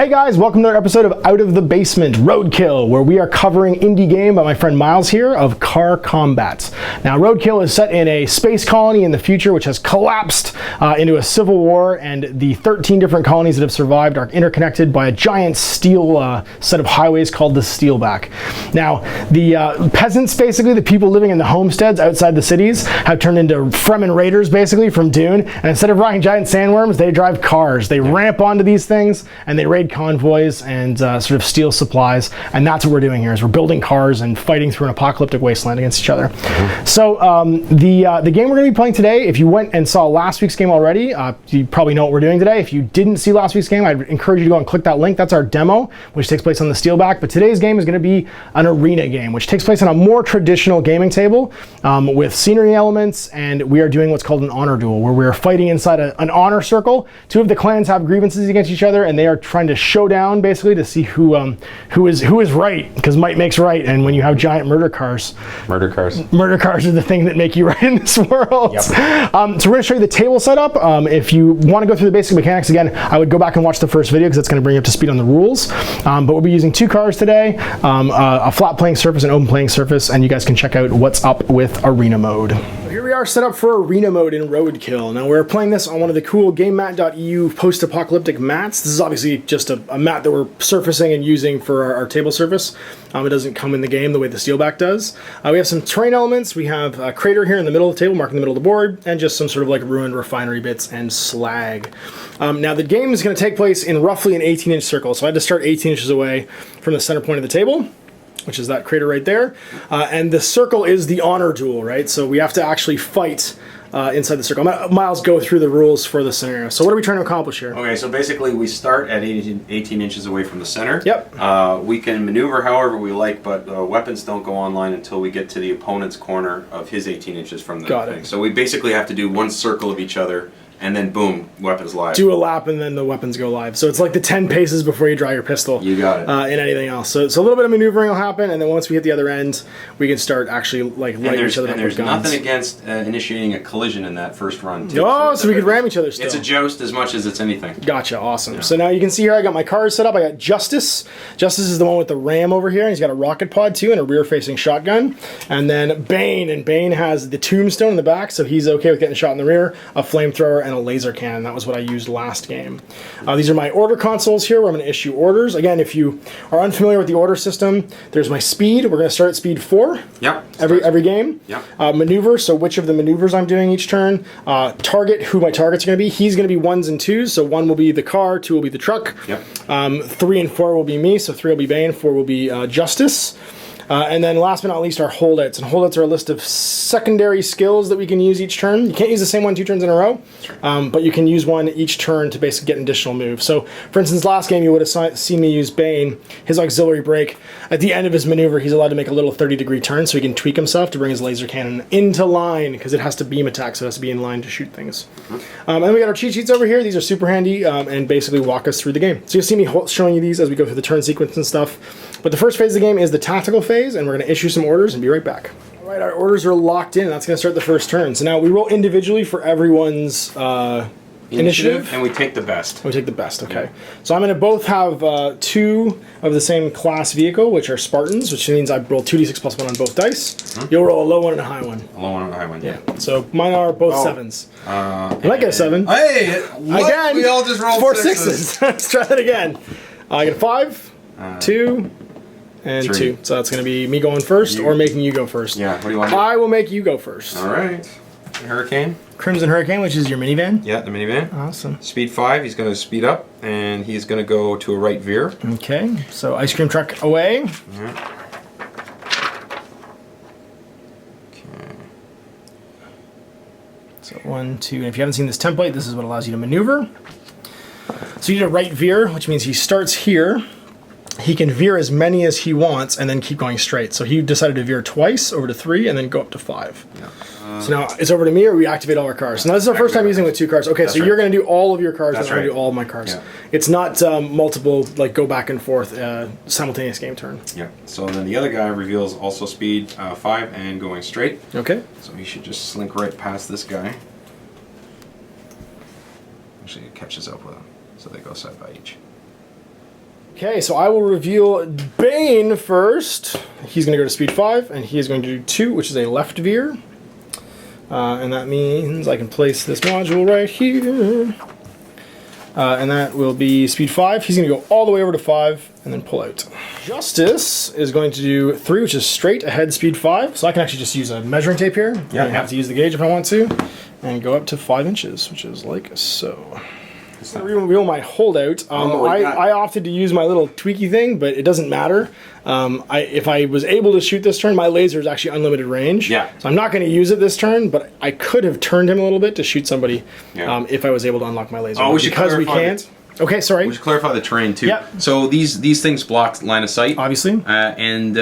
Hey guys, welcome to another episode of Out of the Basement Roadkill, where we are covering indie game by my friend Miles here of Car Combat. Now, Roadkill is set in a space colony in the future which has collapsed into a civil war, and the 13 different colonies that have survived are interconnected by a giant steel set of highways called the Steelback. Now, the peasants, basically, the people living in the homesteads outside the cities, have turned into Fremen raiders, basically, from Dune, and instead of riding giant sandworms, they drive cars. They ramp onto these things, and they raid convoys and sort of steal supplies, and that's what we're doing here, is we're building cars and fighting through an apocalyptic wasteland against each other. So the game we're going to be playing today, if you went and saw last week's game already, you probably know what we're doing today. If you didn't see last week's game, I'd encourage you to go and click that link. That's our demo, which takes place on the Steelback. But today's game is going to be an arena game, which takes place on a more traditional gaming table with scenery elements, and we are doing what's called an honor duel, where we're fighting inside an honor circle. Two of the clans have grievances against each other, and they are trying to show down, basically, to see who is right, because might makes right. And when you have giant murder cars are the thing that make you right in this world. Yep. So we're going to show you the table setup. If you want to go through the basic mechanics again, I would go back and watch the first video, because that's going to bring you up to speed on the rules. But we'll be using two cars today, a flat playing surface and open playing surface, and you guys can check out what's up with arena mode. Here we are set up for arena mode in Roadkill. Now, we're playing this on one of the cool GameMat.eu post-apocalyptic mats. This is obviously just a mat that we're surfacing and using for our table surface. It doesn't come in the game the way the Steelback does. We have some terrain elements. We have a crater here in the middle of the table, marking the middle of the board, and just some sort of like ruined refinery bits and slag. Now, the game is going to take place in roughly an 18-inch circle, so I had to start 18 inches away from the center point of the table, which is that crater right there. And the circle is the honor duel, right? So we have to actually fight inside the circle. Miles, go through the rules for the scenario. So what are we trying to accomplish here? Okay, so basically we start at 18 inches away from the center. Yep. We can maneuver however we like, but weapons don't go online until we get to the opponent's corner of his 18 inches from the thing. So we basically have to do one circle of each other, and then boom, weapons live. Do a lap, and then the weapons go live. So it's like the 10 paces before you draw your pistol. You got it. In anything else. So a little bit of maneuvering will happen, and then once we hit the other end, we can start actually like lighting each other up with guns. And there's nothing against initiating a collision in that first run. Oh, so we could ram each other still. It's a joust as much as it's anything. Gotcha, awesome. Yeah. So now you can see here I got my cars set up. I got Justice. Justice is the one with the ram over here, and he's got a rocket pod too, and a rear-facing shotgun. And then Bane, and Bane has the tombstone in the back, so he's okay with getting shot in the rear, a flamethrower, and a laser cannon. That was what I used last game. These are my order consoles here, where I'm going to issue orders. Again, if you are unfamiliar with the order system, there's my speed. We're going to start at speed 4. Yep. Every game. Yep. Maneuver, so which of the maneuvers I'm doing each turn. Target, who my targets are going to be. He's going to be 1s and 2s, so 1 will be the car, 2 will be the truck. Yep. 3 and 4 will be me, so 3 will be Bane, 4 will be Justice. And then last but not least are holdouts. And holdouts are a list of secondary skills that we can use each turn. You can't use the same one 2 turns in a row, but you can use one each turn to basically get an additional move. So, for instance, last game you would have seen me use Bane, his auxiliary brake. At the end of his maneuver, he's allowed to make a little 30-degree turn, so he can tweak himself to bring his laser cannon into line, because it has to beam attack, so it has to be in line to shoot things. And we got our cheat sheets over here. These are super handy and basically walk us through the game. So you'll see me showing you these as we go through the turn sequence and stuff. But the first phase of the game is the tactical phase, and we're going to issue some orders and be right back. All right, our orders are locked in. That's going to start the first turn. So now we roll individually for everyone's initiative. And we take the best. We take the best, okay. Yeah. So I'm going to both have 2 of the same class vehicle, which are Spartans, which means I roll 2d6 plus 1 on both dice. You'll roll a low one and a high one. A low one and a high one, yeah. So mine are both 7s. You might get a 7. Hey, what? Again, we all just rolled 4 6s. Let's try that again. I get a 5, 2, and 3. 2. So that's going to be me going first or making you go first. Yeah, what do you want to do? I will make you go first. All right. Hurricane. Crimson Hurricane, which is your minivan? Yeah, the minivan. Awesome. Speed 5, he's going to speed up, and he's going to go to a right veer. Okay, so ice cream truck away. Yeah. Okay. So 1, 2, and if you haven't seen this template, this is what allows you to maneuver. So you need a right veer, which means he starts here. He can veer as many as he wants and then keep going straight. So he decided to veer twice over to 3 and then go up to 5. Yeah. So now it's over to me, or we activate all our cars. So now this is our first time using with 2 cars. Okay, so you're going to do all of your cars, and I'm going to do all of my cars. Yeah. It's not multiple, like go back and forth, simultaneous game turn. Yeah. So then the other guy reveals also speed 5 and going straight. Okay. So he should just slink right past this guy. Actually, it catches up with him. So they go side by each. Okay, so I will reveal Bane first. He's going to go to speed 5, and he is going to do 2, which is a left veer. And that means I can place this module right here. And that will be speed 5. He's going to go all the way over to 5 and then pull out. Justice is going to do 3, which is straight ahead speed 5. So I can actually just use a measuring tape here. Yeah. I have to use the gauge if I want to. And go up to 5 inches, which is like so. The reveal my holdout. I opted to use my little tweaky thing, but it doesn't matter. If I was able to shoot this turn, my laser is actually unlimited range. Yeah. So I'm not going to use it this turn, but I could have turned him a little bit to shoot somebody if I was able to unlock my laser. Oh, because we can't. Okay, sorry. We should clarify the terrain too. Yep. So these things block line of sight. Obviously. And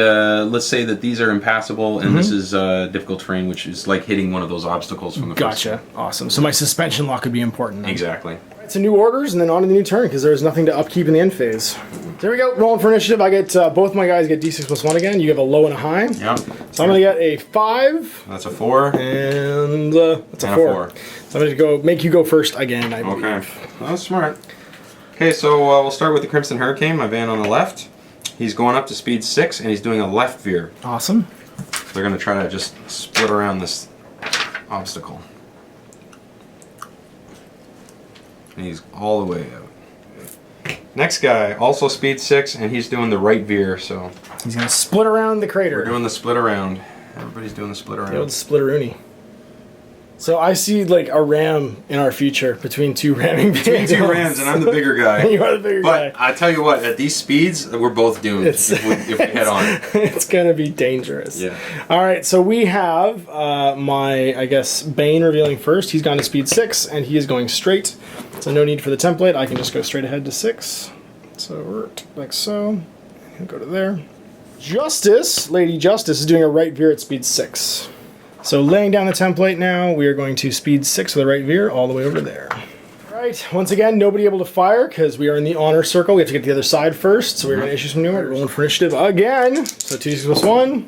let's say that these are impassable, and this is difficult terrain, which is like hitting one of those obstacles from the first. Gotcha. Awesome. So my suspension lock could be important then. Exactly. It's a new orders, and then on to the new turn, because there's nothing to upkeep in the end phase. There we go. Rolling for initiative. I get both my guys get d6+1 again. You have a low and a high. Yeah. So I'm going to get a 5. That's a 4. And that's a 4. So I'm going to go make you go first again, I believe. Okay. That's smart. Okay, so we'll start with the Crimson Hurricane, my van on the left. He's going up to speed 6, and he's doing a left veer. Awesome. They're going to try to just split around this obstacle. And he's all the way out. Next guy, also speed 6, and he's doing the right veer, so... He's going to split around the crater. We're doing the split around. Everybody's doing the split around. The old splitteroonie. So I see like a ram in our future between 2 ramming vehicles. Between 2 rams, and I'm the bigger guy. You are the bigger guy. But I tell you what, at these speeds, we're both doomed if we head on. It's going to be dangerous. Yeah. All right, so we have my, I guess, Bane revealing first. He's gone to speed 6, and he is going straight. So no need for the template. I can just go straight ahead to 6. So like so. And go to there. Justice, Lady Justice, is doing a right veer at speed 6. So laying down the template now, we are going to speed 6 with a right veer all the way over there. All right, once again, nobody able to fire because we are in the honor circle. We have to get to the other side first, so we're going to issue some new orders. Rolling for initiative again. So 2d6+1.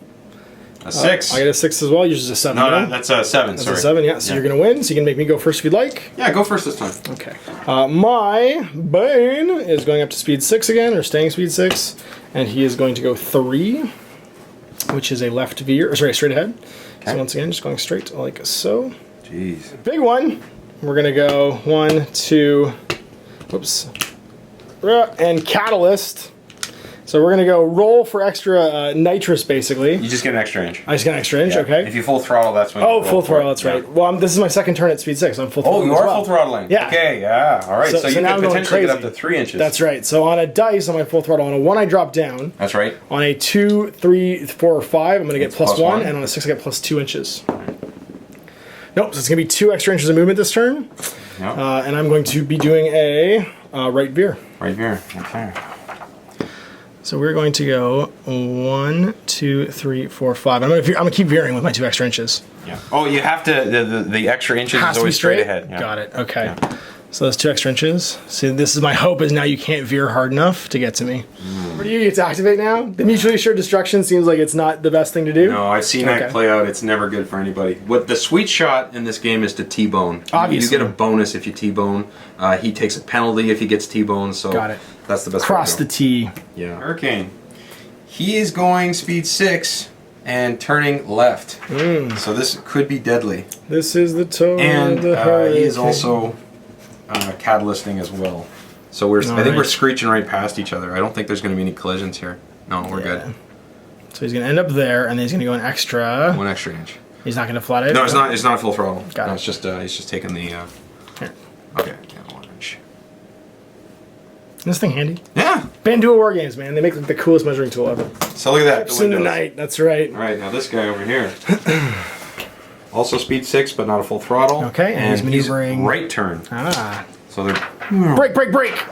A 6. I get a 6 as well. Yours is a 7. No, that's a 7, That's sorry. a 7, yeah. So you're going to win, so you can make me go first if you'd like. Yeah, go first this time. Okay. My Bane is going up to speed 6 again, or staying speed 6, and he is going to go 3, which is a left veer, or sorry, straight ahead. Okay. So once again, just going straight like so. Jeez. Big one. We're going to go 1, 2, whoops, and Catalyst. So we're going to go roll for extra nitrous, basically. You just get an extra inch. I just get an extra inch, Yeah. okay. If you full throttle, that's when you roll full for throttle, it. that's right. Well, this is my second turn at speed 6. I'm full throttle. Oh, you are full throttling? Yeah. Okay, yeah. All right, so you now can I'm going potentially get crazy. up to 3 inches. That's right. So on a dice, on my full throttle, on a 1, I drop down. That's right. On a 2, 3, 4, or 5, I'm going to get plus plus 1, 1. and on a 6, I get plus 2 inches. Nope, so it's going to be 2 extra inches of movement this turn. Yep. And I'm going to be doing a right veer. Right here, okay. So we're going to go 1, 2, 3, 4, 5. I'm going to keep veering with my 2 extra inches. Yeah. Oh, you have to, the extra inches Has is to be always straight ahead. Yeah. Got it, okay. Yeah. So those 2 extra inches. See, this is my hope, is now you can't veer hard enough to get to me. What do you get to activate now? The mutually assured destruction seems like it's not the best thing to do. No, I've seen that play out. It's never good for anybody. What the sweet shot in this game is to T-bone. Obviously. You get a bonus if you T-bone. He takes a penalty if he gets T-bone, so Got it. That's the best Cross the T. Yeah. Hurricane. He is going speed 6 and turning left. So this could be deadly. This is the toe and of the hurricane. he is also catalysting as well. So I think we're screeching right past each other. I don't think there's going to be any collisions here. No, we're good. So he's going to end up there, and then he's going to go an extra. 1 extra inch. He's not going to flat out? No, it's not. It's not a full throttle. Got it. It's just he's just taking the. Here. Okay, yeah, 1 inch. This thing handy. Yeah. Duel war games, man. They make like the coolest measuring tool ever. So look at that. Tips in the night. That's right. All right, now this guy over here. Also speed 6, but not a full throttle. Okay, and he's maneuvering. Right turn. Ah. So they're. Break, break, break!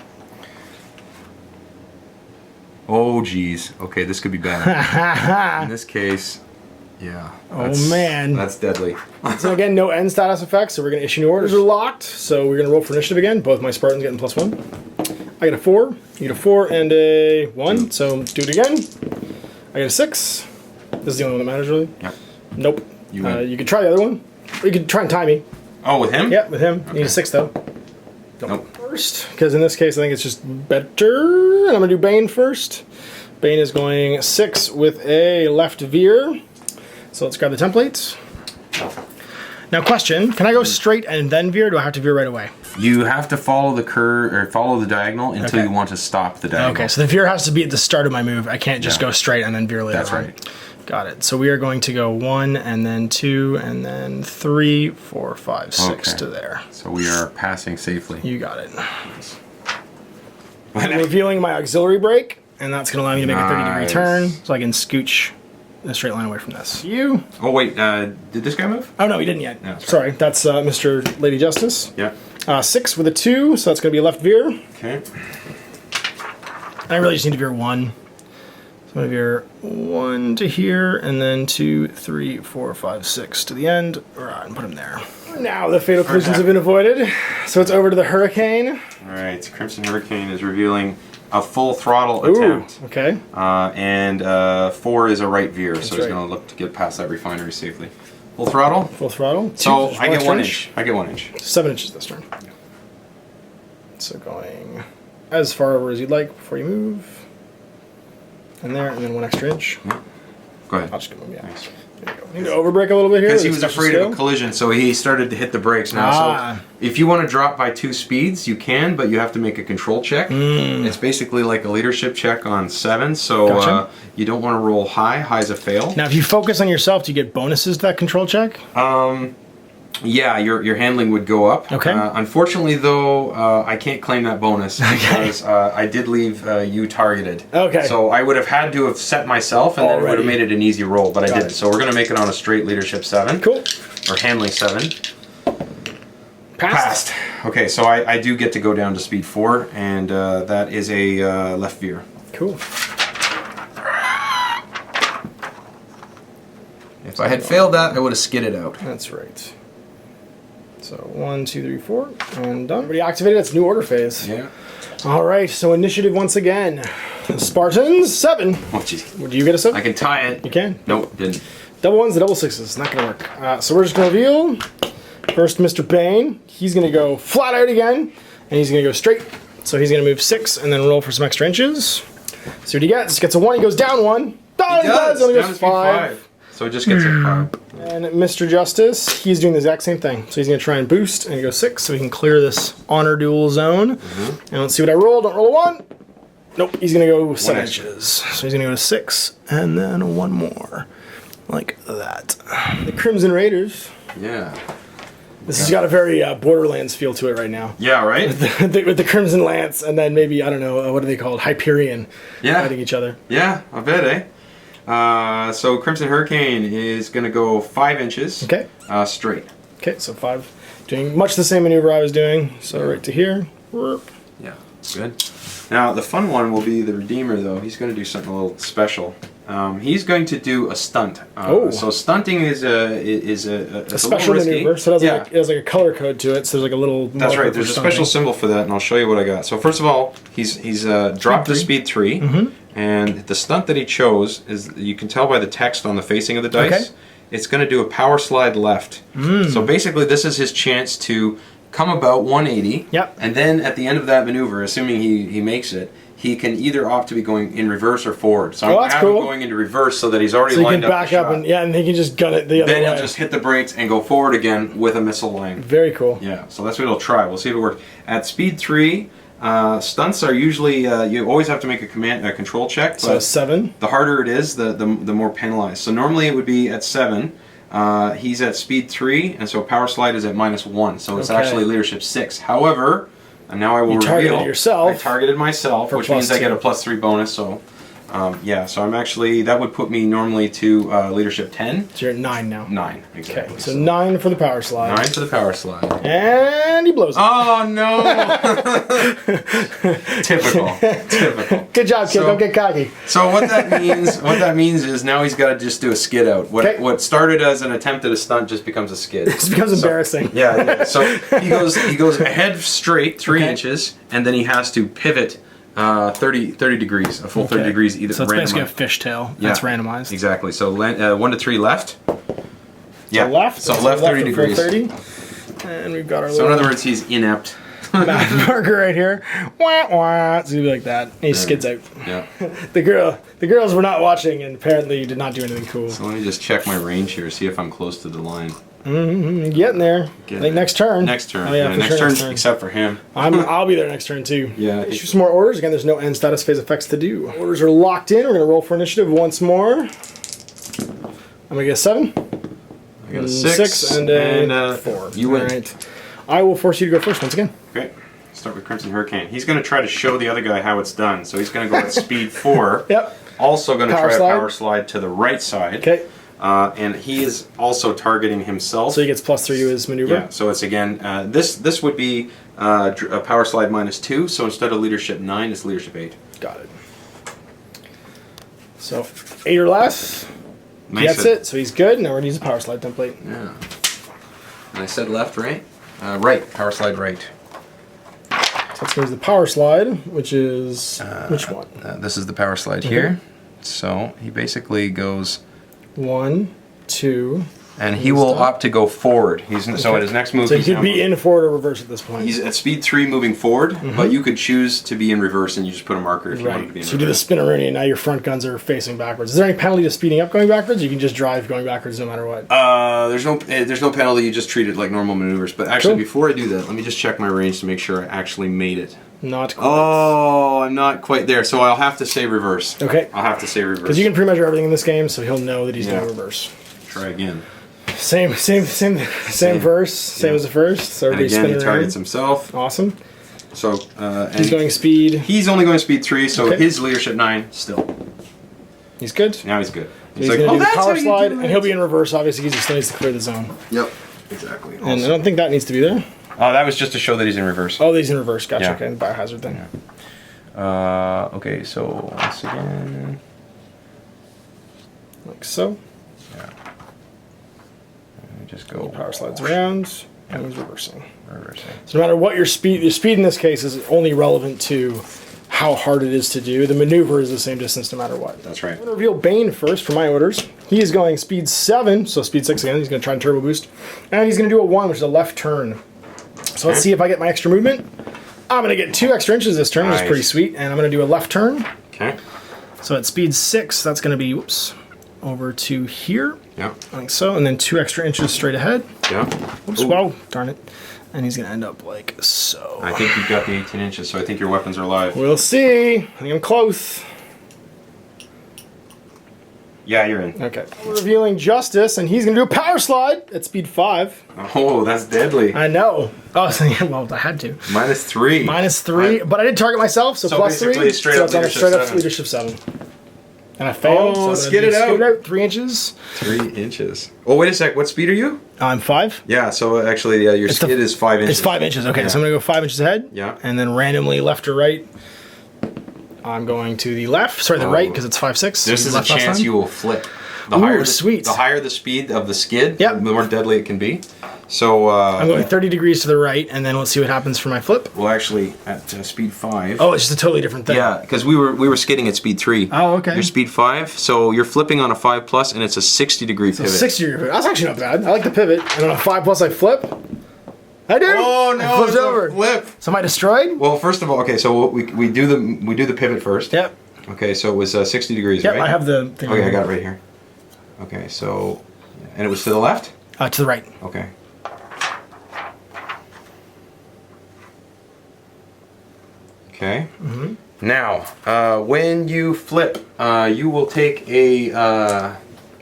Oh, geez. Okay, this could be bad. In this case, yeah. Man. That's deadly. So again, no end status effects, so we're going to issue new orders. Are locked, so we're going to roll for initiative again. Both my Spartans getting plus 1. I get a 4, you get a 4, and a 1, so do it again. I get a 6. This is the only one that matters, really. Yep. Nope. You could try the other one. Or you could try and tie me. Oh, with him? Yeah, with him. You need a 6, though. Nope. first, because in this case I think it's just better. And I'm going to do Bane first. Bane is going 6 with a left veer. So let's grab the templates. Now question, can I go straight and then veer, or do I have to veer right away? You have to follow the curve, or follow the diagonal until you want to stop the diagonal. Okay, so the veer has to be at the start of my move. I can't just go straight and then veer later. That's right. Got it. So we are going to go 1 and then 2 and then 3, 4, 5, 6 to there. So we are passing safely. You got it. Nice. I'm revealing my auxiliary brake, and that's going to allow me to make a 30-degree turn, so I can scooch in a straight line away from this. You. Oh wait, did this guy move? Oh no, he didn't yet. No, sorry, that's Mr. Lady Justice. Yeah. 6 with a 2, so that's going to be a left veer. Okay. I really just need to veer 1. So I'm going to veer 1 to here, and then 2, 3, 4, 5, 6 to the end. Right, and put him there. Now the fatal collisions have been avoided, so it's over to the Hurricane. All right, so Crimson Hurricane is revealing a full throttle attempt. Okay. And 4 is a right veer, so he's going to look to get past that refinery safely. Full throttle? Full throttle. So I get 1 inch. I get 1 inch. 7 inches this turn. Yeah. So going as far over as you'd like before you move. And there, and then 1 extra inch. Yeah. Go ahead. I'll just go, yeah. Nice. There you go. Need to overbrake a little bit here. Because he was afraid of a collision, so he started to hit the brakes now. So if you want to drop by 2 speeds, you can, but you have to make a control check. It's basically like a leadership check on 7, so you don't want to roll high. High's a fail. Now, if you focus on yourself, do you get bonuses to that control check? Yeah, your handling would go up. Okay. Unfortunately, though, I can't claim that bonus because I did leave you targeted. Okay. So I would have had to have set myself, and then it would have made it an easy roll, but I didn't. So we're going to make it on a straight leadership 7. Cool. Or handling 7. Passed. Okay, so I do get to go down to speed 4, and that is a left veer. Cool. If I had failed that, I would have skidded out. That's right. So 1, 2, 3, 4, and done. Already activated. It's new order phase. Yeah. All right. So initiative once again. Spartans 7. Oh, geez. Do you get a 7? I can tie it. You can. Nope, didn't. Double 1s, double 6s. Not gonna work. So we're just gonna reveal first Mr. Bane. He's gonna go flat out again, and he's gonna go straight. So he's gonna move 6 and then roll for some extra inches. See what he gets. Gets a 1. He goes down 1. Down he does. Only goes 5. So it just gets a 5. And Mr. Justice, he's doing the exact same thing. So he's going to try and boost and go 6 so he can clear this honor duel zone. And let's see what I roll. Don't roll a 1. Nope, he's going to go 7 inches. So he's going to go to 6 and then 1 more. Like that. The Crimson Raiders. Yeah. This has got a very Borderlands feel to it right now. Yeah, right? With the Crimson Lance and then maybe, I don't know, what are they called? Hyperion fighting each other. Yeah, I bet, eh? So Crimson Hurricane is going to go 5 inches straight. Okay, so 5. Doing much the same maneuver I was doing. So right to here. Yeah, good. Now the fun one will be the Redeemer, though. He's going to do something a little special. He's going to do a stunt. So stunting is a special maneuver. So it has like a color code to it. So there's like a little. That's right. There's a special symbol for that, and I'll show you what I got. So first of all, he's dropped to speed 3. And the stunt that he chose is, you can tell by the text on the facing of the dice, it's going to do a power slide left. So basically this is his chance to come about 180, and then at the end of that maneuver, assuming he makes it, he can either opt to be going in reverse or forward. So I'm going to have him going into reverse so that he's already lined up. So he can back up and he can just gun it the other way. Then he'll just hit the brakes and go forward again with a missile line. Very cool. Yeah, so that's what he'll try. We'll see if it works. At speed 3, stunts are usually, you always have to make a control check. But so 7. The harder it is, the more penalized. So normally it would be at 7. He's at speed 3, and so power slide is at -1. So it's actually leadership 6. However, and now I will reveal. Yourself. I targeted myself, which means I get a +3 bonus. So, so I'm actually, that would put me normally to leadership 10. So you're at 9 now. 9, exactly. Okay, so 9 for the power slide. 9 for the power slide. And he blows it. Oh no! Typical. Good job, kid. Don't get cocky. So what that means is now he's got to just do a skid out. What started as an attempt at a stunt just becomes a skid. This becomes embarrassing. Yeah. So he goes ahead straight 3 inches, and then he has to pivot 30 degrees, a full 30 degrees either. So it's basically a fishtail. That's randomized. Exactly. So 1 to 3 left. Yeah. So left. So left 30 degrees. 30. And we've got our. So in other words, he's inept. Math marker right here. Wah, wah. It's gonna be like that. And he skids out. Yeah. The girls were not watching and apparently did not do anything cool. So let me just check my range here, see if I'm close to the line. Getting there. I think next turn. Next turn. Oh, yeah, next turn, except for him. I'll be there next turn too. Yeah. Issue some more orders. Again, there's no end status phase effects to do. Orders are locked in. We're gonna roll for initiative once more. I'm gonna get a 7. I got a 6 and a 4. You win. All right. I will force you to go first once again. Okay. Start with Crimson Hurricane. He's going to try to show the other guy how it's done. So he's going to go at speed 4. Yep. Also going to try slide. a power slide to the right side. Okay. And he is also targeting himself. So he gets +3 to his maneuver. Yeah. So it's again this would be a power slide -2. So instead of leadership 9, it's leadership 8. Got it. So 8 or less. Nice. That's it. So he's good. Now we're gonna use a power slide template. Yeah. And I said left, right? Right. Power slide right. So let's use the power slide, which is which one? This is the power slide here. So he basically goes 1, 2. and he will opt to go forward. So at his next move, So he could be in forward or reverse at this point. He's at speed 3 moving forward, but you could choose to be in reverse and you just put a marker if you wanted to be in So you do the reverse. spinneroonie and now your front guns are facing backwards. Is there any penalty to speeding up going backwards? You can just drive going backwards no matter what. There's no penalty. You just treat it like normal maneuvers. But actually, before I do that, let me just check my range to make sure I actually made it. Not quite. Oh, I'm not quite there. So I'll have to say reverse. Okay. I'll have to say reverse. Because you can pre-measure everything in this game, so he'll know that he's doing reverse. Try again. Same verse, same as the first. So And everybody's again, he spinning targets around. himself. Awesome. So He's going speed. He's only going speed 3, so his leadership 9 still. He's good. Now he's good. He's going to do the that's power how you slide, do and it." he'll be in reverse, obviously, because he still needs to clear the zone. Yep. Exactly. And I don't think that needs to be there. Oh, that was just to show that he's in reverse. Oh, he's in reverse. Gotcha. Yeah. Okay, the biohazard thing. Okay, so once again. Like so. Yeah. Just go. Power slides around, and he's reversing. Reversing. So no matter what your speed in this case is only relevant to how hard it is to do. The maneuver is the same distance no matter what. That's right. I'm going to reveal Bane first for my orders. He is going speed 7, so speed 6 again. He's going to try and turbo boost. And he's going to do a 1, which is a left turn. So let's see if I get my extra movement. I'm going to get 2 extra inches this turn, which is pretty sweet. And I'm going to do a left turn. Okay. So at speed 6, that's going to be, over to here. Yeah. Like so. And then 2 extra inches straight ahead. Yeah. Oops, whoa, darn it. And he's going to end up like so. I think you've got the 18 inches, so I think your weapons are live. We'll see. I think I'm close. Yeah, you're in. Okay. Revealing Justice, and he's going to do a power slide at speed 5. Oh, that's deadly. I know. Oh, so yeah, well, I had to. -3. -3, but I did target myself, so plus 3. basically straight so up it's on a leadership straight up 7. leadership 7. And I failed. Oh, so skid it out. 3 inches. 3 inches. Oh, wait a sec. What speed are you? I'm 5. Yeah, so actually, your skid is 5 inches. It's 5 inches. Okay, so I'm going to go 5 inches ahead. Yeah. And then randomly left or right. I'm going to the left. Sorry, the right, because it's 5'6". This is a chance you will flip. The sweet. higher the speed of the skid, Yep. the more deadly it can be. So I'm going 30 degrees to the right, and then let's see what happens for my flip. well, actually, at speed 5. Oh, it's just a totally different thing. Yeah, because we were skidding at speed 3. Oh, okay. You're speed 5, so you're flipping on a 5+, and it's a 60-degree pivot. 60 degree pivot. That's actually not bad. I like the pivot. And on a 5+ I flip. I do. Oh I no! flipped It's a over. flip. So am I destroyed? Well, first of all, okay, so we do the pivot first. Yep. Okay, so it was 60 degrees, Yep. right? I have the thing. Okay, I got it right here. Okay, so and it was to the left. To the right. Okay. Okay. Mm-hmm. Now, when you flip, you will take a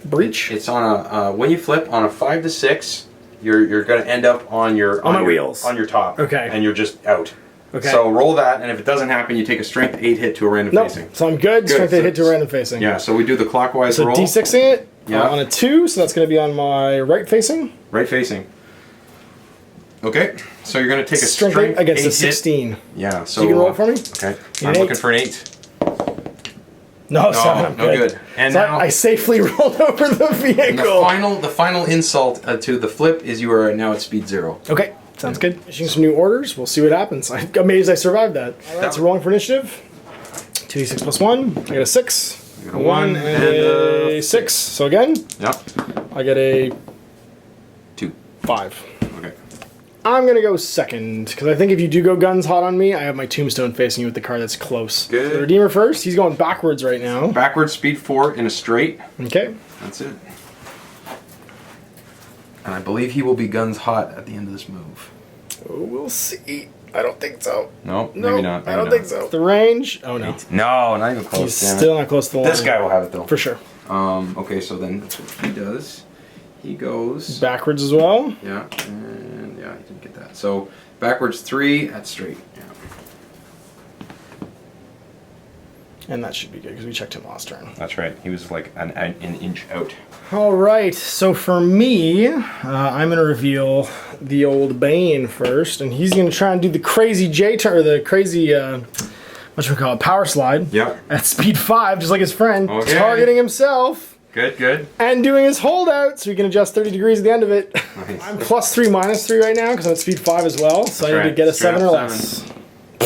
Breach. It's on a when you flip on a 5 to 6, you're going to end up on your On my wheels. on your top. Okay. And you're just out. Okay. So roll that, and if it doesn't happen, you take a strength 8 hit to a random Nope. facing. So I'm good. Strength so hit to random facing. Yeah. So we do the clockwise So roll. D6ing it. Yeah. On a 2, so that's going to be on my right facing. Right facing. Okay. So you're going to take a Strength 8 against a 16. Hit. Yeah. So You can roll it for me. Okay. You I'm need looking 8. for an 8. No, 7. I'm no good. And so now I safely rolled over the vehicle. and the final insult to the flip is you are now at speed 0. Okay, sounds good. Issuing some new orders. We'll see what happens. I'm amazed I survived that. All right, so rolling for initiative. 2d6 plus 1. I get a 6. You got a 1 and a 6. So again, Yep. I get a 2. 5. Okay. I'm going to go second, because I think if you do go guns hot on me, I have my tombstone facing you with the card that's close. Good. So Redeemer first. He's going backwards right now. Backwards, speed 4 in a straight. Okay. That's it. And I believe he will be guns hot at the end of this move. Oh, we'll see. I don't think so. No, maybe not. Maybe I don't think so. The range? Oh, no. No, not even close. He's still not close to the line. This guy will have it, though. For sure. Okay, so then that's what he does. He goes... Backwards as well. Yeah, and yeah, he didn't get that. So, backwards 3 at straight. Yeah. And that should be good, because we checked him last turn. That's right. He was like an inch out. All right, so for me, I'm going to reveal the old Bane first, and he's going to try and do the crazy J-turn, or the crazy, whatchamacallit, power slide. Yep. At speed 5, just like his friend, Okay. targeting himself. Good, good. And doing his holdout, so we can adjust 30 degrees at the end of it. Nice. I'm +3, -3 right now, because I'm at speed 5 as well, so I need to get a 7 or less.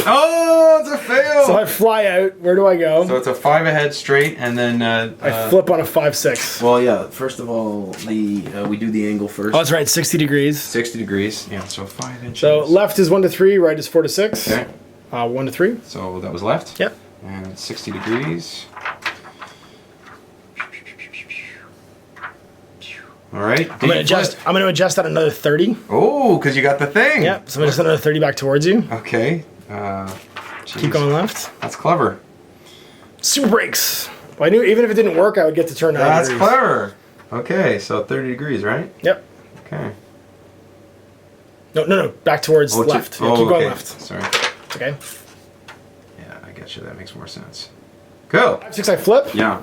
Oh, it's a fail! So I fly out. Where do I go? So it's a 5 ahead straight, and then... I flip on a 5-6. Well, yeah, first of all, we do the angle first. Oh, that's right, 60 degrees. 60 degrees, yeah, so 5 inches. So left is 1 to 3, right is 4 to 6. Okay. 1 to 3. So that was left. Yep. And it's 60 degrees. All right. I'm gonna adjust that another 30. Oh, because you got the thing. Yep. So I'm gonna adjust another 30 back towards you. Okay. Keep going left. That's clever. Super brakes. Well, I knew even if it didn't work, I would get to turn 90 That's degrees. clever. Okay, so 30 degrees, right? Yep. Okay. No. Back towards left. Yeah, keep going left. Sorry. It's okay. Yeah, I get you. That makes more sense. Go. 5-6, I flip. Yeah.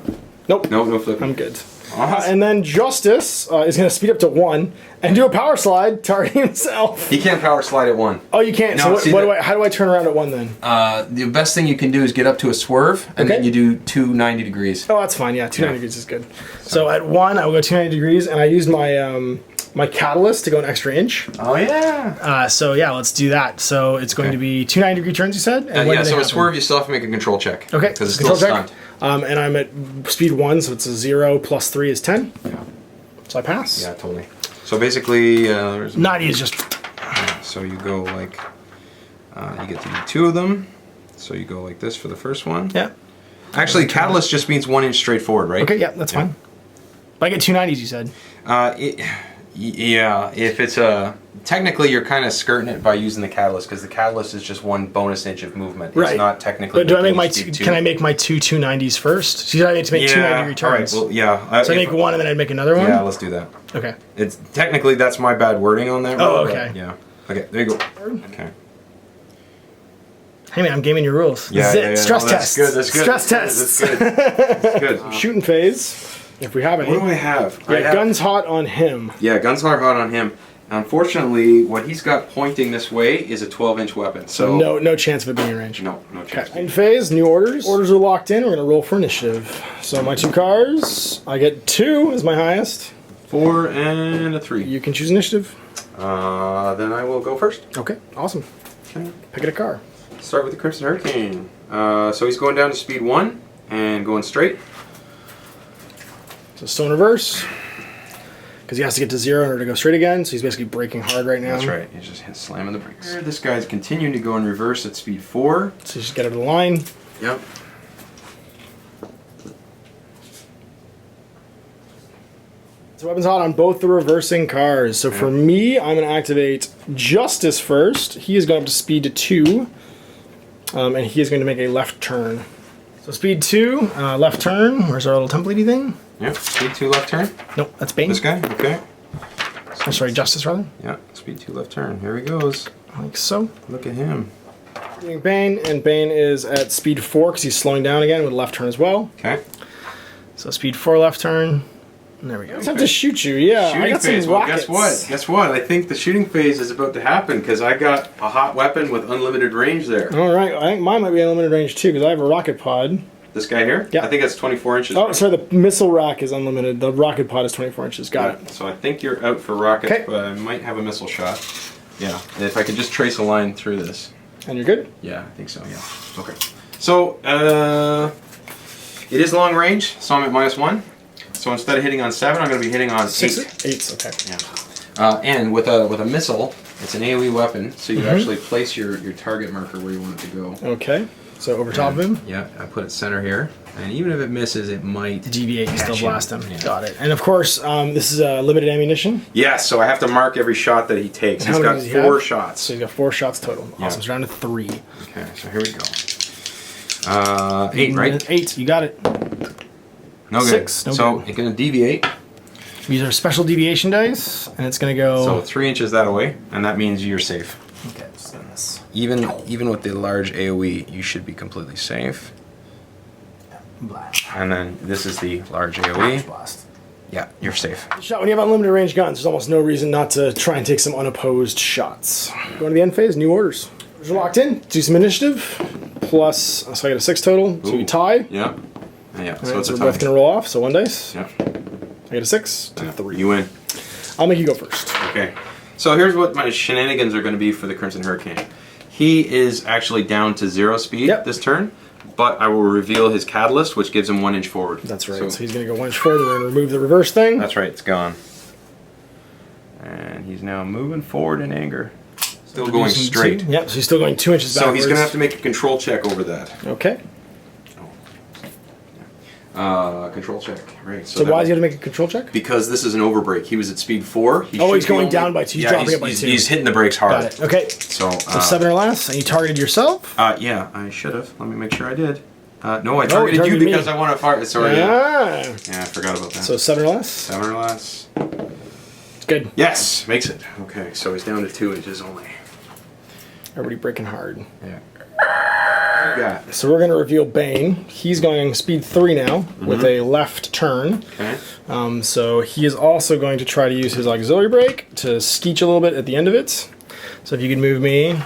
Nope. No flipping. I'm good. Awesome. And then Justice is going to speed up to 1 and do a power slide, targeting himself. He can't power slide at 1. Oh, you can't. No, so how do I turn around at 1 then? The best thing you can do is get up to a swerve, and then you do 290 degrees. Oh, that's fine. Yeah, 290 degrees is good. So at 1, I will go 290 degrees, and I used my my catalyst to go an extra inch. Oh yeah. So yeah, let's do that. So it's going to be 290 degree turns, you said? And yeah. So a swerve, you still have to make a control check. Okay. Because it's still stunned. And I'm at speed 1, so it's a 0 plus 3 is 10. Yeah. So I pass. Yeah, totally. So basically, 90 is just. So you go like, you get to do 2 of them. So you go like this for the first one. Yeah. Actually, catalyst just means 1 inch straight forward, right? Okay, yeah, that's fine. But I get 290s, you said. Yeah, if it's technically you're kind of skirting it by using the catalyst, because the catalyst is just 1 bonus inch of movement. Right. It's not technically. But do I make my can I make my 290s first? So I need to make 290 returns. All right. Well, yeah. So I make 1 and then I'd make another one. Yeah, let's do that. Okay. It's technically that's my bad wording on that. Oh, okay. Yeah. Okay. There you go. Okay. Hey man, I'm gaming your rules. Yeah. Stress that's tests. good. That's good. Stress tests. That's good. That's good. Shooting phase. If we have any. What do I have? Yeah, guns hot on him. Yeah, guns hot on him. Unfortunately, what he's got pointing this way is a 12-inch weapon. So no chance of it being in range. No chance. End phase, new orders. Orders are locked in. We're gonna roll for initiative. So my 2 cards, I get 2 as my highest. 4 and a 3. You can choose initiative. Then I will go first. Okay, awesome. Okay. Pick a car. Start with the Crimson Hurricane. So he's going down to speed 1 and going straight. So stone reverse. Because he has to get to 0 in order to go straight again, so he's basically braking hard right now. That's right. He's just slamming the brakes. This guy's continuing to go in reverse at speed 4. So you just get out of the line. Yep. So weapons hot on both the reversing cars. So for me, I'm going to activate Justice first. He is going up to speed to 2. And he is going to make a left turn. So speed 2, left turn. Where's our little template-y thing? Yep. Speed 2 left turn. Nope, that's Bane. This guy? Okay. Oh, sorry, Justice rather. Yeah. Speed 2 left turn. Here he goes. Like so. Look at him. Doing Bane, and Bane is at speed 4 because he's slowing down again with left turn as well. Okay. So speed 4 left turn. And there we go. I just have to shoot you, yeah. Shooting I got phase. some Well, rockets. guess what? I think the shooting phase is about to happen because I got a hot weapon with unlimited range there. All right, I think mine might be unlimited range too because I have a rocket pod. This guy here? Yeah. I think that's 24 inches. Oh, right? sorry, the missile rack is unlimited. The rocket pod is 24 inches. Got it. So I think you're out for rockets, Okay. but I might have a missile shot. Yeah. And if I could just trace a line through this. And you're good? Yeah, I think so, yeah. Okay. So, it is long range, so I'm at -1. So instead of hitting on 7, I'm going to be hitting on 8. 8's, okay. And with a missile, it's an AoE weapon, so you actually place your target marker where you want it to go. Okay. So over top of him? Yeah, I put it center here. And even if it misses, it might deviate and still blast him. Yeah. Got it. And of course, this is limited ammunition. Yeah, so I have to mark every shot that he takes. He's got 4 shots. So he's got 4 shots total. Awesome. So down to 3. Okay, so here we go. 8, right? 8. You got it. No good. 6. No so good. it's going to deviate. These are special deviation dice, and it's going to go... So 3 inches that away, and that means you're safe. Okay, so this. Even with the large AoE, you should be completely safe. Blast. And then this is the large AoE. Blast. Yeah, you're safe. Shot when you have unlimited range guns, there's almost no reason not to try and take some unopposed shots. Going to the end phase, new orders. We're locked in. Do some initiative. Plus, so I got a 6 total. So we tie. Yeah. Yeah. So Right, it's so a we're tie. both going to roll off. So 1 dice. Yeah. I get a 6 to 3. You win. I'll make you go first. Okay. So here's what my shenanigans are going to be for the Crimson Hurricane. He is actually down to 0 speed this turn, but I will reveal his catalyst, which gives him 1 inch forward. That's right. So he's going to go 1 inch forward. We're going to remove the reverse thing. That's right. It's gone. And he's now moving forward in anger. Still going straight. Yep. So he's still going 2 inches backwards. So he's going to have to make a control check over that. Okay. Control check. Right. So why does he have to make a control check? Because this is an overbreak. He was at speed 4. He's going down by 2. He's dropping it by 2. He's hitting the brakes hard. Got it. Okay. So 7 or less, and you targeted yourself? Yeah, I should have. Let me make sure I did. No, I targeted you because I want to fire. Sorry. Yeah, I forgot about that. So 7 or less? 7 or less. It's good. Yes, makes it. Okay, so he's down to 2 inches only. Everybody breaking hard. Yeah. Yeah. So we're going to reveal Bane. He's going speed 3 now with a left turn. Okay. So he is also going to try to use his auxiliary brake to skeech a little bit at the end of it. So if you could move me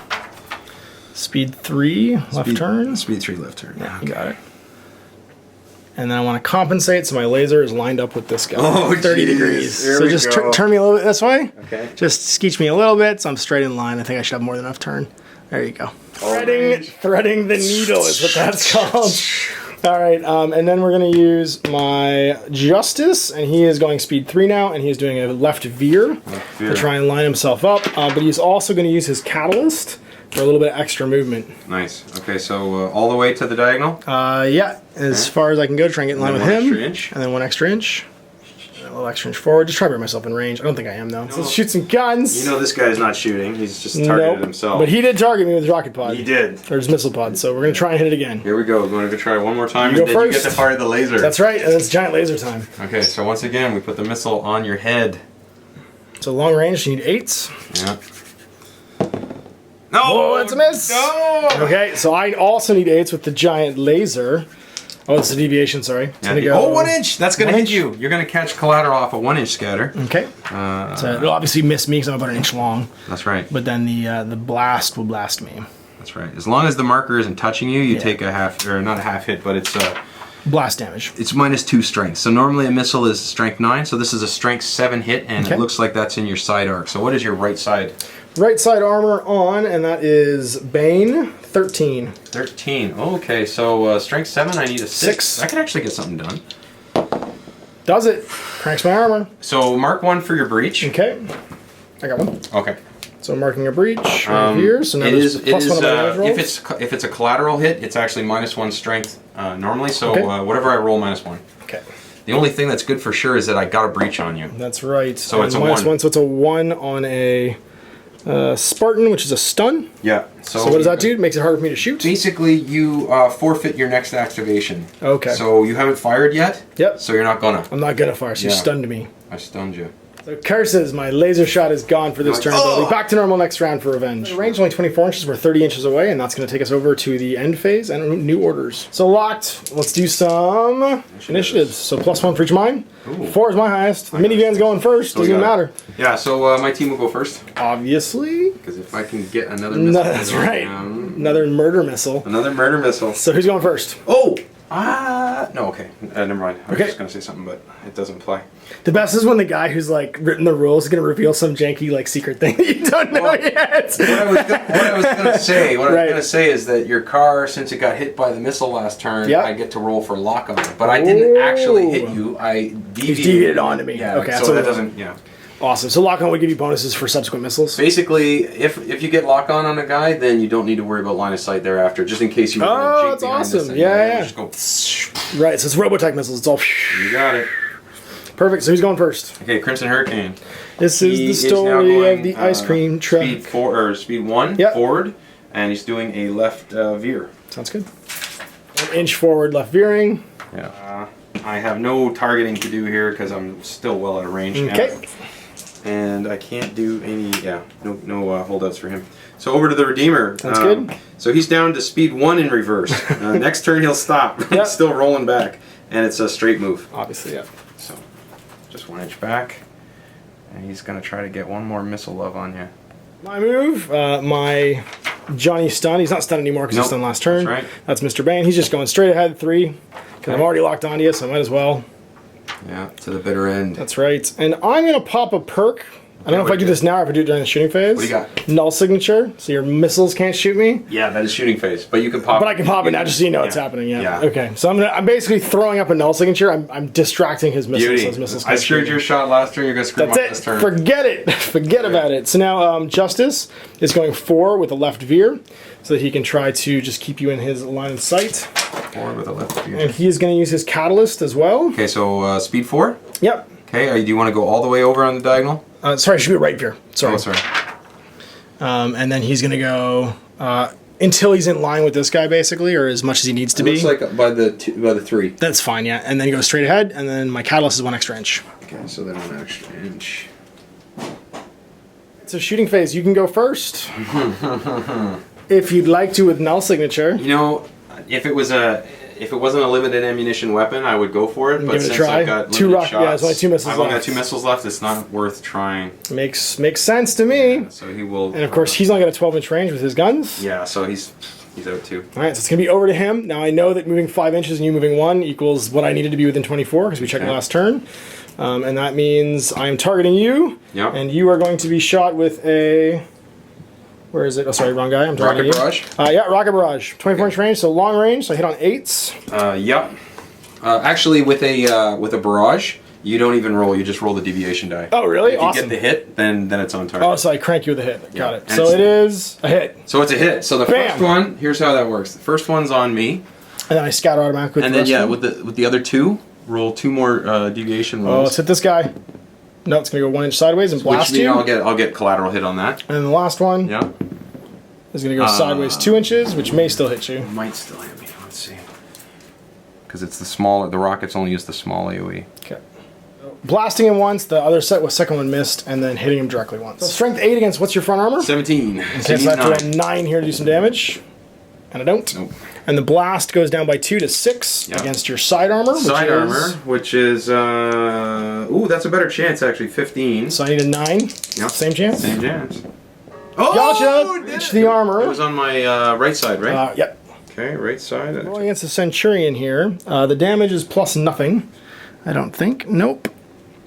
speed 3 left turn. Speed 3 left turn. Yeah, you got it. And then I want to compensate, so my laser is lined up with this guy. Oh, 30 degrees. There so we just go. turn me a little bit this way. Okay. Just skeech me a little bit, so I'm straight in line. I think I should have more than enough turn. There you go. Threading the needle is what that's called. All right, and then we're going to use my Justice, and he is going speed 3 now, and he is doing a left veer to try and line himself up. But he's also going to use his Catalyst for a little bit of extra movement. Nice. Okay, so all the way to the diagonal? Yeah, as far as I can go to try and get in line with him. 1 extra inch. And then 1 extra inch. And a little extra inch forward. Just try to bring myself in range. I don't think I am, though. So let's shoot some guns. You know this guy's not shooting. He's just targeted himself. But he did target me with his rocket pod. He did. Or his missile pod. So we're going to try and hit it again. Here we go. We're going to try one more time. You go and then first. you get to fire the laser. That's right. And it's giant laser time. Okay, so once again, we put the missile on your head. So long range, you need 8s. Yeah. No! Oh, that's a miss! No! Okay, so I also need 8s with the giant laser. Oh, it's a deviation, sorry. It's gonna go 1 inch! That's going to 1 hit you. You're going to catch collateral off a 1 inch scatter. Okay. So it'll obviously miss me because I'm about an inch long. That's right. But then the blast will blast me. That's right. As long as the marker isn't touching you, you take a half, or not a half hit, but it's blast damage. It's -2 strength. So normally a missile is strength 9, so this is a strength 7 hit, and it looks like that's in your side arc. So what is your right side? Right side armor on, and that is Bane, 13. 13. Okay, so strength 7, I need a 6. I could actually get something done. Does it. Cranks my armor. So mark 1 for your breach. Okay. I got 1. Okay. So marking a breach right here. So now there's plus 1 on my damage rolls. If it's a collateral hit, it's actually -1 strength normally, so whatever I roll, -1. Okay. The only thing that's good for sure is that I got a breach on you. That's right. So it's a -1. one. So it's a 1 on a Spartan, which is a stun. Yeah. So what does that do? It makes it harder for me to shoot? Basically, you forfeit your next activation. Okay. So you haven't fired yet? Yep. So you're not gonna. I'm not gonna fire, so you stunned me. I stunned you. So curses, my laser shot is gone for this turn. But I'll be back to normal next round for revenge. The range is only 24 inches, we're 30 inches away, and that's going to take us over to the end phase and new orders. So locked, let's do some initiatives. So +1 for each of mine. Ooh. 4 is my highest. The minivan's going first, doesn't even matter. Yeah, so my team will go first. Obviously. Because if I can get another missile. That's right. Another murder missile. Another murder missile. So who's going first? Oh! No, okay. Never mind. I was Okay. just going to say something, but it doesn't apply. The best is when the guy who's like written the rules is going to reveal some janky like secret thing that you don't know yet. What I was going to say is that your car, since it got hit by the missile last turn, I get to roll for lock on it. But I didn't actually hit you. I deviated onto me. Yeah, okay, so that doesn't, Awesome. So lock on would give you bonuses for subsequent missiles? Basically, if you get lock on a guy, then you don't need to worry about line of sight thereafter, just in case you Oh, that's awesome. Yeah. Just go. Right, so it's Robotech missiles. It's all... You got it. Perfect, so who's going first? Okay, Crimson Hurricane. This is the story of the ice cream truck. Speed 1, forward, and he's doing a left veer. Sounds good. 1 inch forward, left veering. Yeah. I have no targeting to do here because I'm still well out of range. Okay. And I can't do any, no holdouts for him. So over to the Redeemer. That's good. So he's down to speed 1 in reverse. Next turn he'll stop. Yep. Still rolling back. And it's a straight move. Obviously, yeah. So just 1 inch back. And he's going to try to get one more missile love on you. My move, my Johnny stun. He's not stunned anymore because he's stunned last turn. That's right. That's Mr. Bane. He's just going straight ahead 3. Because I'm already locked onto you, so I might as well. Yeah, to the bitter end. That's right. And I'm going to pop a perk. I don't know if I do this now or if I do it during the shooting phase. What do you got? Null signature, so your missiles can't shoot me. Yeah, that is shooting phase, but you can pop. But I can pop it now just so you know it's happening. Yeah. Okay, so I'm basically throwing up a null signature. I'm distracting his missiles. Beauty. So his missiles I can't screwed shoot your shot last turn. You're gonna screw That's up it. this turn. Forget it. Forget about it. So now Justice is going 4 with a left veer, so that he can try to just keep you in his line of sight. 4 with a left veer. And he is going to use his catalyst as well. Okay, so speed 4. Yep. Okay, do you want to go all the way over on the diagonal? Sorry, it should be right veer. Sorry. Oh, sorry. And then he's going to go until he's in line with this guy, basically, or as much as he needs to be. Looks like by the 3. That's fine, yeah. And then he goes straight ahead, and then my catalyst is 1 extra inch. Okay, so then 1 extra inch. It's a shooting phase. You can go first. If you'd like to with null signature. You know, if it wasn't a limited ammunition weapon, I would go for it. But give it a since try. I've got 2 limited shots, yeah, there's only 2 missiles I've only got 2 missiles left. It's not worth trying. Makes sense to me. So he will. And of course, he's only got a 12-inch range with his guns. Yeah, so he's out too. All right, so it's going to be over to him. Now I know that moving 5 inches and you moving 1 equals what I needed to be within 24 because we checked last turn. And that means I am targeting you. Yep. And you are going to be shot with a... Where is it? Oh, sorry, wrong guy. I'm targeting Rocket Barrage? Yeah, Rocket Barrage. 24-inch range, so long range, so I hit on 8s. Yep. Actually, with a barrage, you don't even roll. You just roll the deviation die. Oh, really? If Awesome. you get the hit, then it's on target. Oh, so I crank you with a hit. Got it. And So it is a hit. So it's a hit. So the first one, here's how that works. The first one's on me. And then I scatter automatically with And the then, rest of them. with the other 2, roll 2 more deviation Oh, rolls. let's hit this guy. No, it's going to go 1 inch sideways and blast Which means you. I'll get collateral hit on that. And then the last one is going to go sideways 2 inches, which may still hit you. Might still hit me. Let's see. Because it's the rockets only use the small AoE. Okay. Blasting him once, the second one missed, and then hitting him directly once. So strength 8 against what's your front armor? 17. So I have to roll 9 here to do some damage. And I don't. Nope. And the blast goes down by 2 to 6 against your side armor. Which is ooh, that's a better chance actually. 15. So I need a 9. Yep. Same chance. Same chance. Oh, gotcha! It's the armor. It was on my right side, right? Yep. Okay, right side. Rolling against the Centurion here. The damage is plus nothing. I don't think. Nope.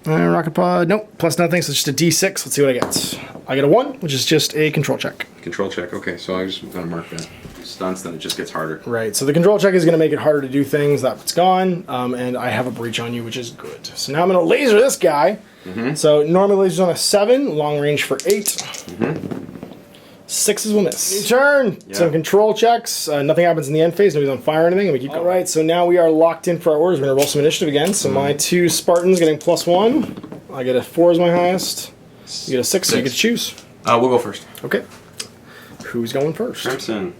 Rocket pod. Nope. Plus nothing. So it's just a D6. Let's see what I get. I get a 1, which is just a control check. Control check. Okay, so I'm just gonna mark that. Stunts, then it just gets harder. Right. So the control check is going to make it harder to do things. That's gone. And I have a breach on you, which is good. So now I'm going to laser this guy. So normally lasers on a 7, long range for 8. 6s will miss. New turn. Some control checks. Nothing happens in the end phase. Nobody's on fire or anything. And we keep going. All right. So now we are locked in for our orders. We're going to roll some initiative again. So my 2 Spartans getting +1. I get a 4 as my highest. You get a 6, so you get to choose. We'll go first. Okay. Who's going first? Crimson.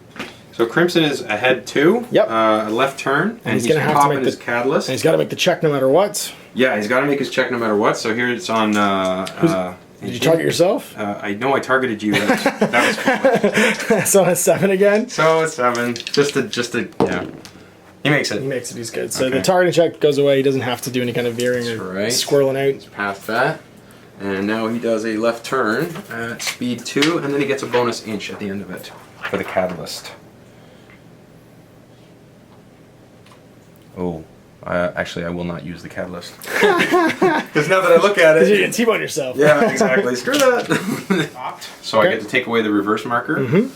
So Crimson is ahead 2. Yep. Left turn, and he's gonna have to make his catalyst. And he's got to make the check no matter what. Yeah, he's got to make his check no matter what. So here it's on. Did you target yourself? I know I targeted you. That was cool. So on a 7 again. So it's 7. Just a yeah. He makes it. He makes it. He's good. So the targeting check goes away. He doesn't have to do any kind of veering or squirreling out. Past that. And now he does a left turn at speed 2, and then he gets a bonus inch at the end of it for the catalyst. Oh, actually, I will not use the catalyst. Because now that I look at it... You're going to T-bone yourself. Yeah, exactly. Screw that. So I get to take away the reverse marker.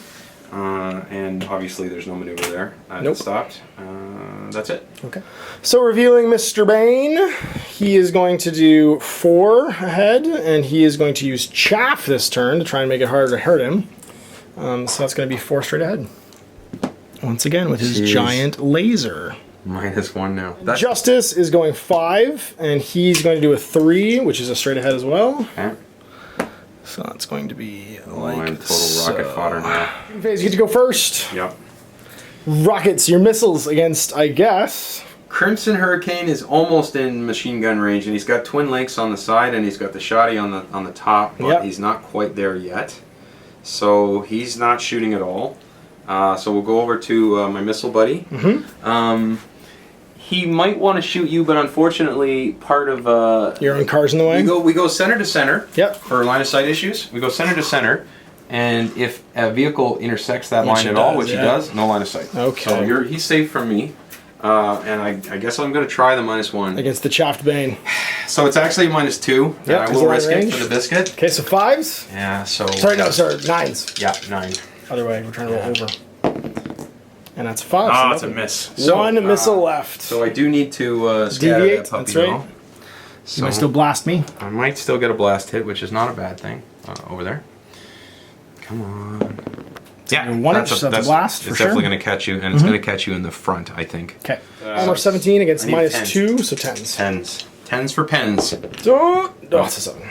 and obviously there's no maneuver there. Nope. It stopped. That's it. Okay. So revealing Mr. Bane, he is going to do 4 ahead, and he is going to use Chaff this turn to try and make it harder to hurt him. So that's going to be 4 straight ahead. Once again with his giant laser. -1 now. Justice is going 5, and he's going to do a 3, which is a straight ahead as well. Okay. So that's going to be I'm like total rocket fodder now. Phase, you get to go first. Yep. Rockets, your missiles against, I guess. Crimson Hurricane is almost in machine gun range, and he's got twin links on the side, and he's got the shoddy on the top, but he's not quite there yet. So he's not shooting at all. So we'll go over to my missile buddy. He might want to shoot you, but unfortunately, part of Your own car's in the way. we go center to center. Yep. For line of sight issues, we go center to center, and if a vehicle intersects that line at all, which he does, no line of sight. Okay. So he's safe from me, and I guess I'm going to try the -1 Against the Chaffed Bane. So it's actually a -2. Yep, I will risk it for the biscuit. Okay, so 5s. Yeah. So. Sorry, no, sorry, 9s. Yeah, 9. Other way, we're trying to roll over. And that's 5. Ah, so it's a miss. One missile left. So I do need to scatter deviate. that puppy. That's right. Though. You might still blast me. I might still get a blast hit, which is not a bad thing. Over there. Come on. Yeah, 1 inch, so that's a blast for It's sure. definitely going to catch you, and it's going to catch you in the front, I think. Okay. Armor 17 against I need -2, so 10s. 10s. 10s for pens. So, oh, it's a 7.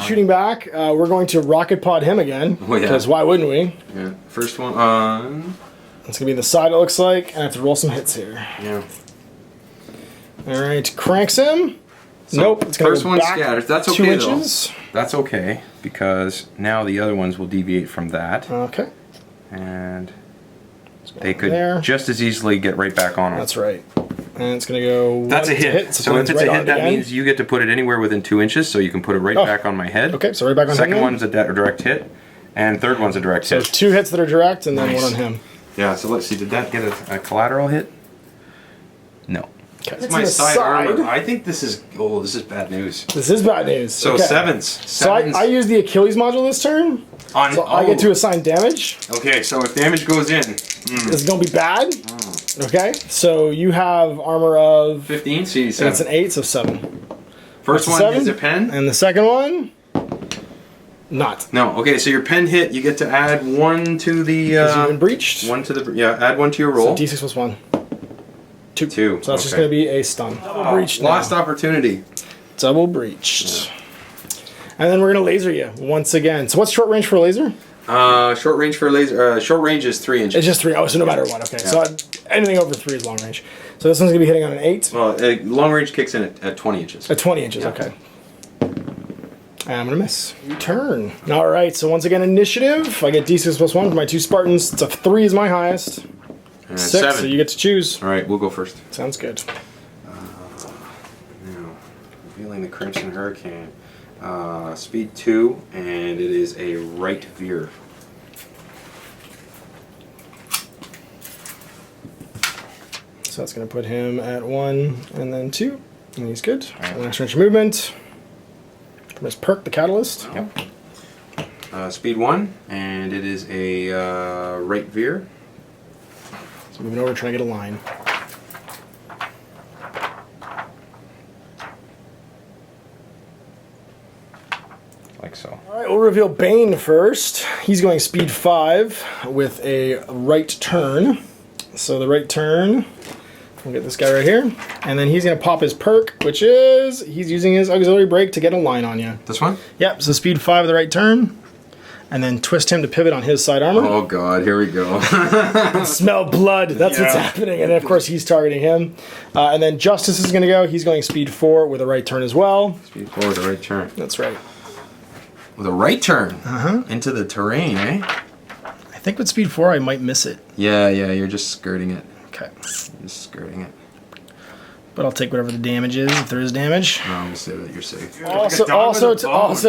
Shooting back, we're going to rocket pod him again. Oh, yeah. Because why wouldn't we? Yeah. First one on. It's going to be the side, it looks like, and I have to roll some hits here. Yeah. Alright, cranks him. So Nope, it's going to first go one back scatters. That's 2 okay, inches. though. That's okay, because now the other ones will deviate from that. Okay. And they could there. just as easily get right back on them. That's right. And it's going to go. That's a hit. So if it's a hit, that means you get to put it anywhere within 2 inches, so you can put it right back on my head. Okay, so right back on him. Second one's a direct hit, and third one's a direct hit. So 2 hits that are direct, and then 1 on him. Yeah, so let's see. Did that get a collateral hit? No. Okay. It's my side armor. I think this is bad news. This is bad news. So okay. sevens. So I use the Achilles module this turn. So I get to assign damage. Okay, so if damage goes in, this is going to be bad. Okay, so you have armor of 15, so 7. It's an 8, so 7. First one is a pen. And the second one, not. No, okay, so your pen hit, you get to add 1 to the... you've been breached. 1 to the... Yeah, add 1 to your roll. So D6 plus 1. 2. 2. So that's just going to be a stun. Double breached now. Lost opportunity. Double breached. Yeah. And then we're going to laser you once again. So what's short range for a laser? Short range for a laser... short range is 3 inches. It's just 3. Oh, so no matter what. Okay, so anything over 3 is long range. So this one's going to be hitting on an 8. Well, long range kicks in at 20 inches. At 20 inches, okay. And I'm going to miss. Turn. All right, so once again, initiative. I get D6 plus 1 for my 2 Spartans. It's a 3 is my highest. And 6, 7. so you get to choose. All right, we'll go first. Sounds good. Now, revealing the Crimson Hurricane. Speed 2, and it is a right veer. So that's going to put him at 1 and then 2, and he's good. Right. So next range of movement. From his perk, the Catalyst. Yep. Speed 1, and it is a right veer. So moving over, trying to get a line. Like so. All right, we'll reveal Bane first. He's going speed 5 with a right turn. So the right turn, we'll get this guy right here. And then he's going to pop his perk, which is he's using his auxiliary brake to get a line on you. This one? Yep, so speed 5 with the right turn. And then twist him to pivot on his side armor. Oh god, here we go. Smell blood, that's what's happening. And then, of course, he's targeting him. And then Justice is going to go. He's going speed 4 with a right turn as well. Speed 4 with a right turn. That's right. With a right turn? Into the terrain, eh? I think with speed 4 I might miss it. Yeah, you're just skirting it. Okay. You're just skirting it. But I'll take whatever the damage is, if there is damage. No, I'm gonna say that you're safe. Also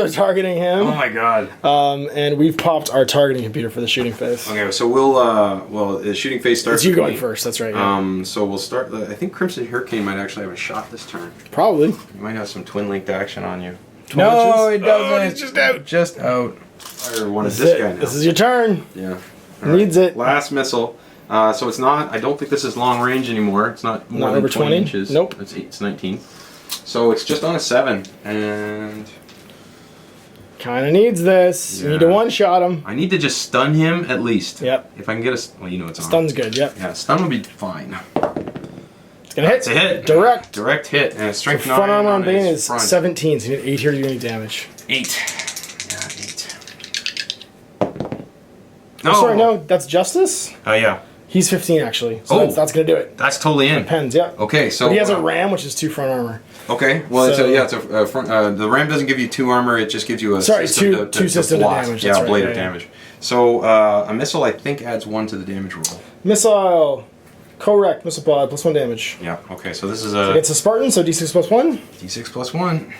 targeting him. Oh my god. And we've popped our targeting computer for the shooting phase. Okay, so we'll the shooting phase starts. It's you going first. That's right. Yeah. So we'll start. I think Crimson Hurricane might actually have a shot this turn. Probably. You might have some twin linked action on you. No, it doesn't. Oh, it's just out. Just out. Fire one of this guy now. This is your turn. Yeah. Needs it. Last missile. So it's not, I don't think this is long range anymore. It's not more than over 20 inches. Nope. It's 19. So it's just on a 7. And kind of needs this. Yeah. You need to one-shot him. I need to just stun him at least. Yep. If I can get a, well, you know it's on. Stun's good, yep. Yeah, stun will be fine. It's going to hit. It's a hit. Direct. Direct hit. And strength 9 Front armor on Bane his is front. 17, so you need 8 here to do any damage. 8. Yeah, 8. Oh, sorry, no, that's Justice? Oh, yeah. He's 15, actually. So that's going to do it. That's totally in. Depends, yeah. Okay, so... But he has a ram, which is 2 front armor. Okay, well, so, it's a front... the ram doesn't give you 2 armor, it just gives you a system two system to damage. Yeah, that's blade right, of damage. So, a missile, I think, adds 1 to the damage roll. Missile. Correct. Missile pod, +1 damage. Yeah, okay, so this is a... It's a Spartan, so D6 +1. D6 +1.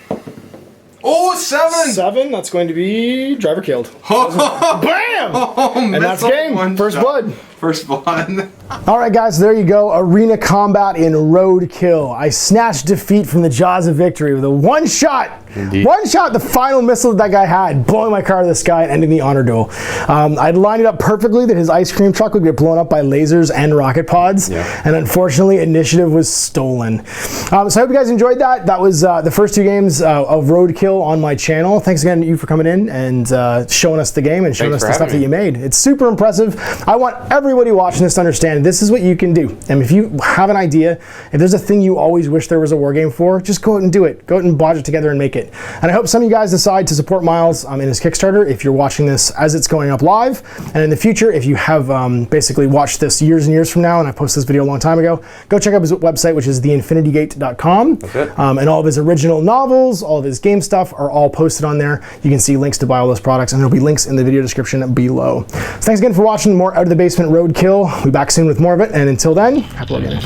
Oh, 7! 7, that's going to be driver killed. Bam! Oh, and that's game. First blood. First blood. All right, guys, so there you go. Arena combat in Roadkill. I snatched defeat from the jaws of victory with a one-shot. Indeed. One-shot, the final missile that guy had, blowing my car to the sky and ending the honor duel. I'd lined it up perfectly that his ice cream truck would get blown up by lasers and rocket pods. Yeah. And unfortunately, initiative was stolen. So I hope you guys enjoyed that. That was the first 2 games of Roadkill on my channel. Thanks again to you for coming in and showing us the game and showing us the stuff that you made. It's super impressive. I want everybody watching this to understand this is what you can do. And if you have an idea, if there's a thing you always wish there was a war game for, just go out and do it. Go out and bodge it together and make it. And I hope some of you guys decide to support Miles in his Kickstarter if you're watching this as it's going up live. And in the future, if you have basically watched this years and years from now, and I posted this video a long time ago, go check out his website, which is theinfinitygate.com. That's it. And all of his original novels, all of his game stuff are all posted on there. You can see links to buy all those products, and there'll be links in the video description below. So thanks again for watching more Out of the Basement Roadkill. We'll be back soon with more of it, and until then, happy gaming.